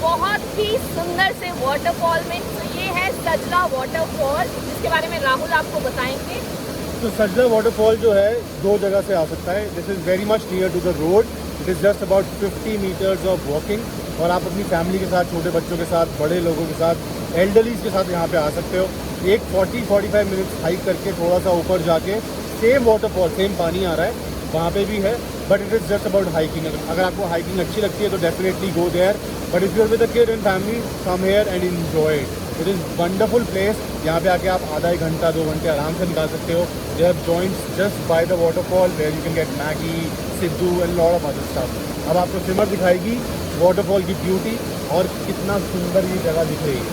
बहुत ही सुंदर से वाटरफॉल में। तो ये है सजला वाटरफॉल, जिसके बारे में राहुल आपको बताएंगे। तो सजला वाटरफॉल जो है 2 जगह से आ सकता है। This is very much near to the road. It is just about 50 metres of walking, और आप अपनी फैमिली के साथ, छोटे बच्चों के साथ, बड़े लोगों के साथ, एल्डरलीज के साथ यहाँ पे आ सकते हो। एक 40-45 मिनट्स हाइक करके थोड़ा सा ऊपर जाके सेम वाटरफॉल, सेम पानी आ रहा है, वहाँ पे भी है, but it is just about hiking. अगर आपको हाइकिंग अच्छी लगती है तो definitely go there, but if you are with a kid and family, come here and enjoy it. It is wonderful place. यहाँ पे आके आप आधा 1 घंटा 2 घंटे आराम से निकाल सकते हो। They have joints just by the waterfall where you can get Maggi, siddu and lot of other stuff. अब आपको सिमर दिखाएगी वाटरफॉल की ब्यूटी और कितना सुंदर ये जगह दिख रही है।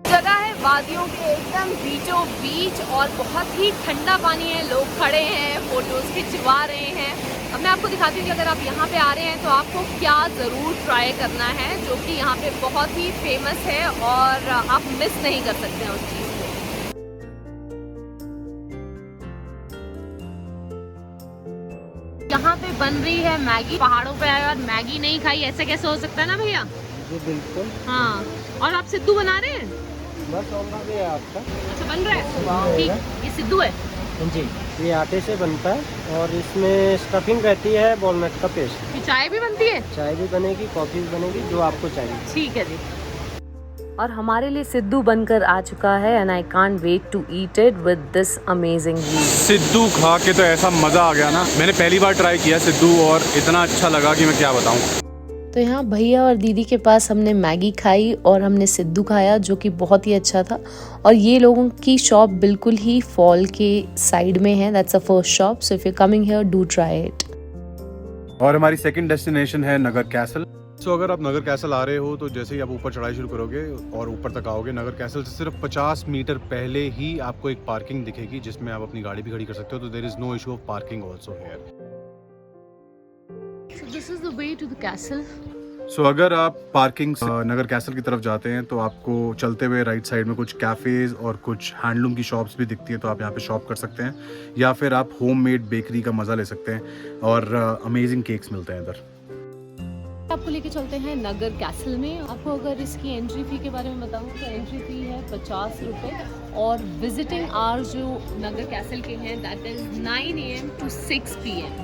जगह है वादियों के एकदम बीचों बीच, और बहुत ही ठंडा पानी है। लोग खड़े हैं, फोटोज खिंचवा रहे हैं। अब मैं आपको दिखाती हूँ कि अगर आप यहाँ पे आ रहे हैं तो आपको क्या ज़रूर ट्राई करना है, जो कि यहाँ पे बहुत ही फेमस है और आप मिस नहीं कर सकते हैं उस चीज़ को। यहाँ पे बन रही है मैगी। पहाड़ों पे आए और मैगी नहीं खाई, ऐसे कैसे हो सकता है ना भैया? जी बिल्कुल। हाँ, और आप सिद्धू बना रहे हैं? बस ऑलरेडी है आपका। अच्छा, बन रहा है, ठीक। ये सिद्धू है जी, ये आटे से बनता है और इसमें स्टफिंग रहती है वॉलनट का पेस्ट। ये चाय भी बनती है? चाय भी बनेगी, कॉफ़ी भी बनेगी, जो आपको चाहिए। ठीक है जी। और हमारे लिए सिद्धू बनकर आ चुका है, and I can't wait to eat it with this amazing view. Siddu खा के तो ऐसा मज़ा आ गया ना। मैंने पहली बार ट्राई किया सिद्धू और इतना अच्छा लगा कि मैं क्या बताऊँ। तो यहाँ भैया और दीदी के पास हमने मैगी खाई और हमने सिद्धू खाया, जो कि बहुत ही अच्छा था। और ये लोगों की शॉप बिल्कुल ही फॉल के साइड में है। That's a first shop, so if you coming here do try it. और हमारी सेकंड डेस्टिनेशन है नगर कैसल। सो अगर आप नगर कैसल आ रहे हो तो जैसे ही आप ऊपर चढ़ाई शुरू करोगे और ऊपर तक आओगे, नगर कैसल से सिर्फ 50 मीटर पहले ही आपको एक पार्किंग दिखेगी, जिसमें आप अपनी गाड़ी भी खड़ी कर सकते हो। तो there is no issue of parking also here. So this is the way to the castle. सो अगर आप पार्किंग से नगर कैसल की तरफ जाते हैं तो आपको चलते हुए राइट साइड में कुछ कैफ़ेज़ और कुछ हैंडलूम की शॉप्स भी दिखती हैं, तो आप यहाँ पे शॉप कर सकते हैं, या फिर आप होममेड बेकरी का मज़ा ले सकते हैं, और अमेजिंग केक्स मिलते हैं इधर। आपको लेके चलते हैं नगर कैसल में। आपको अगर इसकी एंट्री फ़ी के बारे में बताऊँ तो एंट्री फ़ी है 50 रुपये, और विजिटिंग आवर्स जो नगर कैसल के हैं that is 9 AM to 6 PM।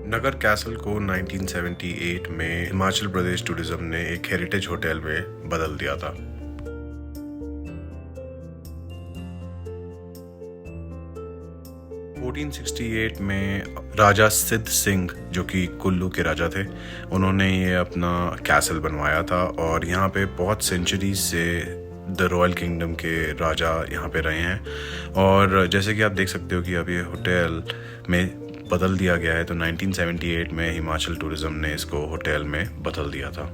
Nagar castle को 1978 में हिमाचल प्रदेश टूरिज्म ने एक हेरिटेज होटल में बदल दिया था। (1468) में राजा सिद्ध सिंह, जो कि कुल्लू के राजा थे, उन्होंने ये अपना कैसल बनवाया था, और यहाँ पे बहुत सेंचुरी से द रॉयल किंगडम के राजा यहाँ पे रहे हैं। और जैसे कि आप देख सकते हो कि अब ये होटल में बदल दिया गया है, तो 1978 में हिमाचल टूरिज्म ने इसको होटल में बदल दिया था।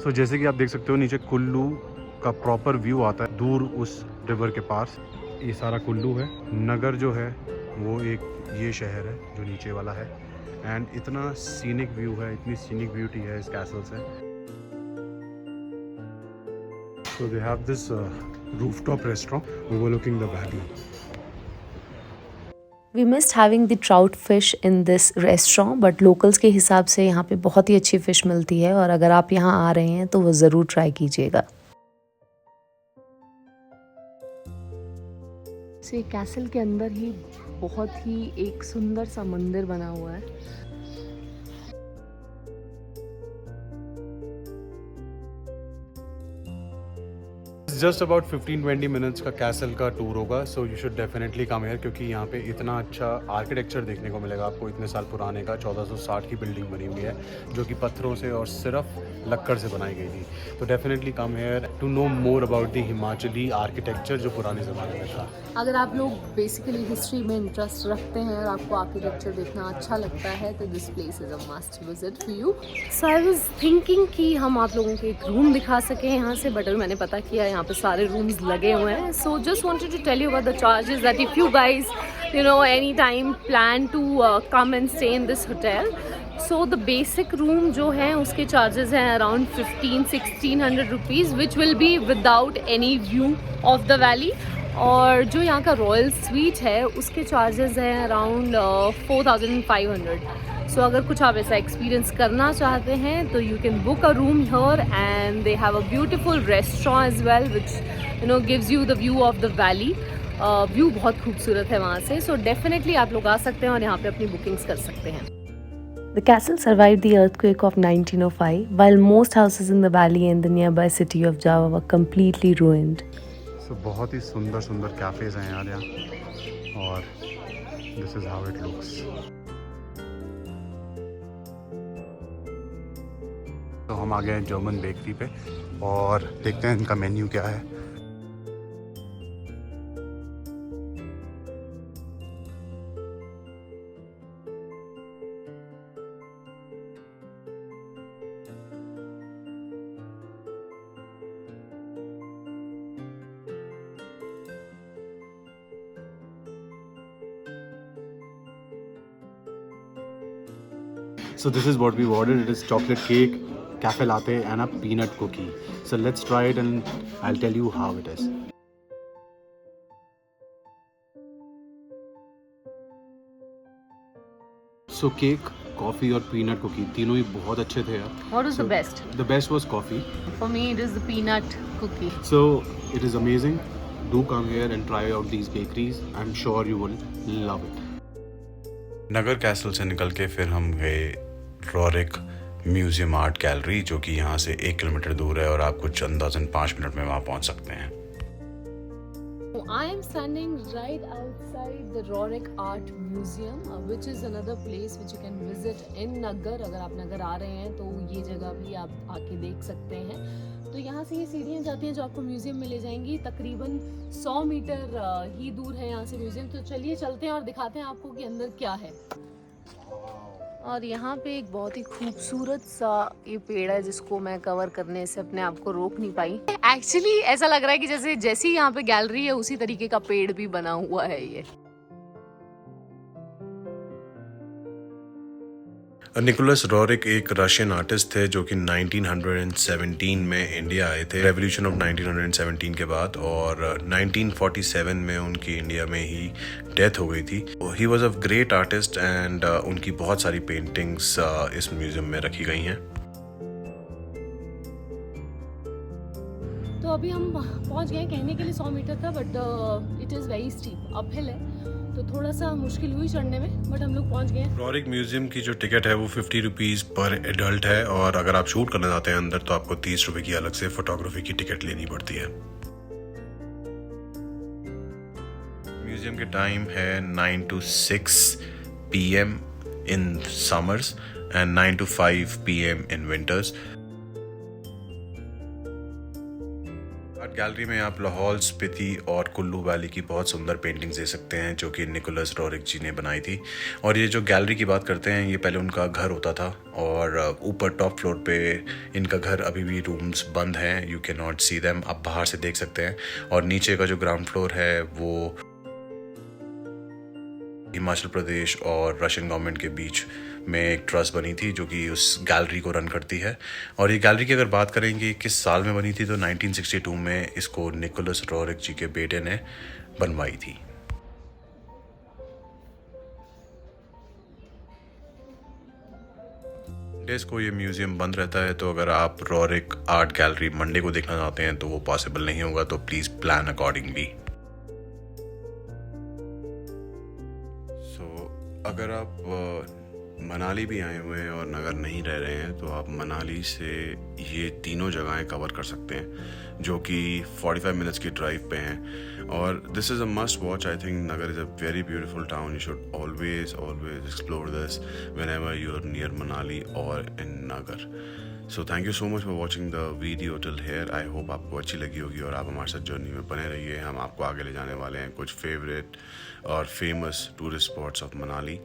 सो जैसे कि आप देख सकते हो नीचे कुल्लू का प्रॉपर व्यू आता है दूर उस रिवर के पास। ये सारा कुल्लू है। नगर जो है वो एक ये शहर है जो नीचे वाला है, एंड इतना सीनिक व्यू है, इतनी सीनिक ब्यूटी है इस कैसल से। So they have this rooftop restaurant overlooking the valley. We missed having the trout fish in this restaurant, but locals के हिसाब से यहाँ पे बहुत ही अच्छी फ़िश मिलती है, और अगर आप यहाँ आ रहे हैं तो वो ज़रूर ट्राई कीजिएगा। से कैसल के अंदर ही बहुत ही एक सुंदर सा मंदिर बना हुआ है। जस्ट अबाउट 15-20 मिनट्स का कैसल का टूर होगा, so you should definitely come here, क्योंकि यहाँ पे इतना अच्छा आर्किटेक्चर देखने को मिलेगा आपको। इतने साल पुराने का 1460 की बिल्डिंग बनी हुई है, जो कि पत्थरों से और सिर्फ लक्कड़ से बनाई गई थी। तो definitely come here to know more about the Himachali architecture जो पुराने ज़माने में था। अगर आप लोग बेसिकली हिस्ट्री में इंटरेस्ट रखते हैं और आपको आर्किटेक्चर देखना अच्छा लगता है तो this place is a must visit for you. So I was thinking कि हम आप लोगों को एक रूम दिखा सकें यहाँ से, बट मैंने पता किया यहाँ पे सारे रूम्स लगे हुए हैं। So just wanted to tell you about the charges that if you guys you know any time plan to come and stay in this hotel, so the basic room जो है उसके चार्जेस हैं around 1500-1600 rupees, which will be without any view of the valley. और जो यहाँ का royal sweet है उसके चार्जेस हैं अराउंड 4500। सो अगर कुछ आप ऐसा एक्सपीरियंस करना चाहते हैं तो you can book a room here, and they have a beautiful restaurant as well which gives you the view of the valley. View बहुत खूबसूरत है वहाँ से, सो डेफिनेटली आप लोग आ सकते हैं और यहाँ पे अपनी बुकिंग्स कर सकते हैं। The castle survived the earthquake of 1905, while most houses in the valley and the nearby city of Java were completely ruined. So बहुत ही सुंदर सुंदर कैफ़ेज़ हैं यार यहाँ, और this is how it looks. तो हम आ गए हैं जर्मन बेकरी पे और देखते हैं इनका मेन्यू क्या है। So this is what we've ordered. It is chocolate cake, cafe latte and a peanut cookie. So let's try it and I'll tell you how it is. So cake, coffee और peanut cookie तीनों ही बहुत अच्छे थे यार। What was the best? The best was coffee. For me it is the peanut cookie. So it is amazing. Do come here and try out these bakeries. I'm sure you will love it. Nagar castle से निकल के फिर हम गए Roerich museum art gallery, जो कि यहाँ से 1 किलोमीटर दूर है और आप कुछ अंदाजन 5 मिनट में वहाँ पहुँच सकते हैं। I am standing right outside the Rorick Art Museum, which is another place which you can visit in Nagar। अगर आप नगर आ रहे हैं तो ये जगह भी आप आके देख सकते हैं। तो यहाँ से ये सीढ़ियाँ जाती हैं जो आपको म्यूजियम में ले जाएंगी। तकरीबन 100 मीटर ही दूर है यहाँ से म्यूजियम। तो चलिए चलते हैं और दिखाते हैं आपको कि अंदर क्या है। और यहाँ पे एक बहुत ही खूबसूरत सा ये पेड़ है जिसको मैं कवर करने से अपने आप को रोक नहीं पाई। एक्चुअली ऐसा लग रहा है कि जैसे यहाँ पे गैलरी है उसी तरीके का पेड़ भी बना हुआ है ये। निकोलस रॉरिक एक रशियन आर्टिस्ट थे जो कि 1917 में इंडिया आए थे, रेवोल्यूशन ऑफ 1917 के बाद, और 1947 में उनकी इंडिया में ही डेथ हो गई थी। He was a great artist and उनकी बहुत सारी पेंटिंग्स इस म्यूजियम में रखी गई हैं। तो अभी हम पहुंच गए, कहने के लिए 100 मीटर था but it is very steep, uphill है तो थोड़ा सा मुश्किल हुई चढ़ने में, बट हम लोग पहुंच गए। रॉरिक म्यूजियम की जो टिकट है वो 50 रुपीज़ पर एडल्ट है, और अगर आप शूट करना चाहते हैं अंदर तो आपको 30 रुपए की अलग से फोटोग्राफी की टिकट लेनी पड़ती है। म्यूजियम के टाइम है 9 to 6 PM in summers and 9 to 5 PM in winters. Art gallery में आप लाहौल, स्पीति और कुल्लू वैली की बहुत सुंदर पेंटिंग्स दे सकते हैं जो कि निकोलस रॉरिक जी ने बनाई थी। और ये जो गैलरी की बात करते हैं, ये पहले उनका घर होता था और ऊपर टॉप फ्लोर पे इनका घर अभी भी रूम्स बंद हैं, you can not see them, आप बाहर से देख सकते हैं। और नीचे का जो ग्राउंड फ्लोर है वो हिमाचल प्रदेश और रशियन गवर्नमेंट के बीच में एक ट्रस्ट बनी थी जो कि उस गैलरी को रन करती है। और ये गैलरी की अगर बात करेंगे किस साल में बनी थी, तो 1962 में इसको निकोलस रॉरिक जी के बेटे ने बनवाई थी। डेज को ये म्यूजियम बंद रहता है, तो अगर आप रॉरिक आर्ट गैलरी मंडे को देखना चाहते हैं तो वो पॉसिबल नहीं होगा, तो प्लीज़ प्लान अकॉर्डिंगली। अगर आप मनाली भी आए हुए हैं और नगर नहीं रह रहे हैं तो आप मनाली से ये तीनों जगहें कवर कर सकते हैं जो कि 45 मिनट्स की ड्राइव पे हैं। और this is a must watch. I think Naggar is a very beautiful town. You should always explore this whenever you are near Manali or in Naggar. So thank you so much for watching the video till here. I hope आपको अच्छी लगी होगी और आप हमारे साथ journey में बने रहिए। हम आपको आगे ले जाने वाले हैं कुछ फेवरेट और famous tourist spots of Manali.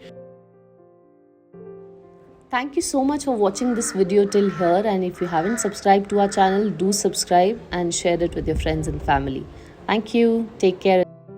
Thank you so much for watching this video till here, and if you haven't subscribed to our channel, do subscribe and share it with your friends and family. Thank you. Take care.